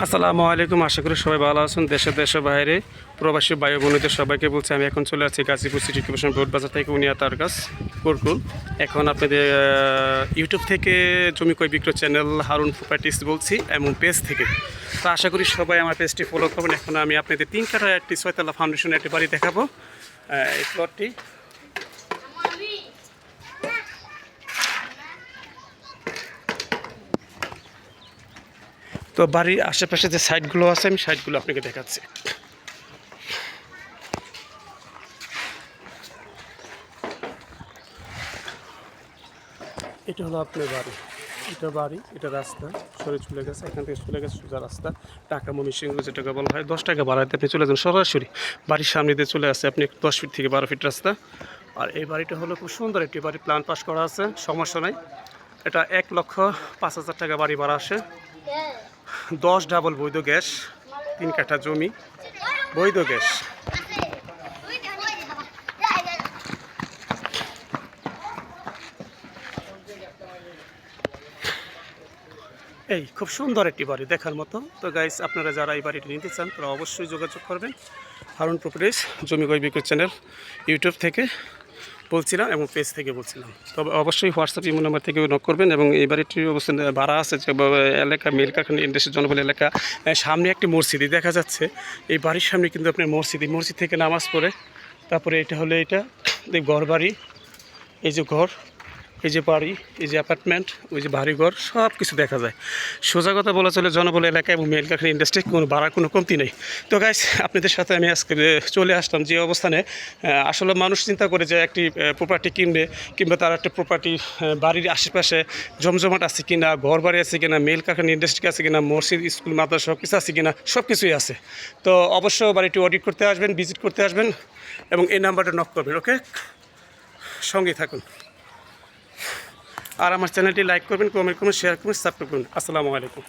আসসালামু আলাইকুম। আশা করি সবাই ভালো আছেন। দেশে বাইরে প্রবাসী ভাই বোনেদের সবাইকে বলছি আমি এখন চলে আসছি গাজীপুর সিটি কর্পোরেশন রোড বাজার থেকে উনিয়া তারগাছ কুরকুল। এখন আপনাদের ইউটিউব থেকে জমি ক্রয় বিক্রয় চ্যানেল হারুন প্রপার্টিস বলছি এবং পেজ থেকে। তো আশা করি সবাই আমার পেজটি ফলো করবেন। এখন আমি আপনাদের 3 কাঠা একটি 6 তলা ফাউন্ডেশন একটি বাড়ি দেখাবো। এই প্লটটি তো বাড়ির আশেপাশে যে সাইটগুলো আছে আমি সাইটগুলো আপনাকে দেখাচ্ছি। এটা হলো আপনার বাড়ি, এটা রাস্তা সরে চলে গেছে, এখান থেকে চলে গেছে সোজা রাস্তা। টাকা ময়মনসিংহ যেটাকে বলা হয় 10 টাকা ভাড়াতে আপনি চলে যান সরাসরি বাড়ির সামনে দিয়ে চলে আসছে আপনি 10 ফিট থেকে 12 ফিট রাস্তা। আর এই বাড়িটা হলো খুব সুন্দর একটি বাড়ি, প্ল্যান পাস করা আছে, সমস্যা নাই। এটা 1,05,000 টাকা বাড়ি ভাড়া আসে। 10 ডাবল বৈধ গ্যাস, 3 কাঠা জমি, বৈধ গ্যাস। এই খুব সুন্দর একটি বাড়ি দেখার মতো। তো গাইস, আপনারা যারা এই বাড়িটি নিতে চান তারা অবশ্যই যোগাযোগ করবেন হারুন প্রপার্টিস জমি ক্রয় বিক্রয় চ্যানেল ইউটিউব থেকে বলছিলাম এবং পেজ থেকে বলছিলাম। তবে অবশ্যই হোয়াটসঅ্যাপ ইমো নাম্বার থেকে নক করবেন। এবং এই বাড়িটির অবস্থান ভাড়া আছে যে এলাকা মিল কারখানা ইন্ডাস্ট্রি জনবল এলাকা। সামনে একটি মসজিদই দেখা যাচ্ছে, এই বাড়ির সামনে কিন্তু আপনার মসজিদ থেকে নামাজ পড়ে। তারপরে এটা হলো এটা ঘর বাড়ি, এই যে ঘর, এই যে বাড়ি, এই যে অ্যাপার্টমেন্ট, ওই যে বাড়িঘর সব কিছু দেখা যায়। সোজা কথা বলা চলে জনবল এলাকা এবং মেল কারখানা ইন্ডাস্ট্রি কোনো ভাড়ার কোনো কমতি নেই। তো গাইস, আপনাদের সাথে আমি আজকে চলে আসলাম যে অবস্থানে। আসলে মানুষ চিন্তা করে যে একটি প্রপার্টি কিনবে কিংবা তার একটা প্রপার্টি বাড়ির আশেপাশে জমজমাট আছে কিনা, ঘর বাড়ি আছে কিনা, মেল কারখানা ইন্ডাস্ট্রি আছে কিনা, মসজিদ স্কুল মাদ্রাসা সব কিছু আছে কিনা, সব কিছুই আছে। তো অবশ্য বাড়িটি অডিট করতে আসবেন, ভিজিট করতে আসবেন এবং এই নাম্বারটা নক করবেন। ওকে, সঙ্গে থাকুন। আর আমার চ্যানেলটি লাইক করবেন, কমেন্ট করবেন, শেয়ার করবেন, সাবস্ক্রাইব করবেন। আসসালামু আলাইকুম।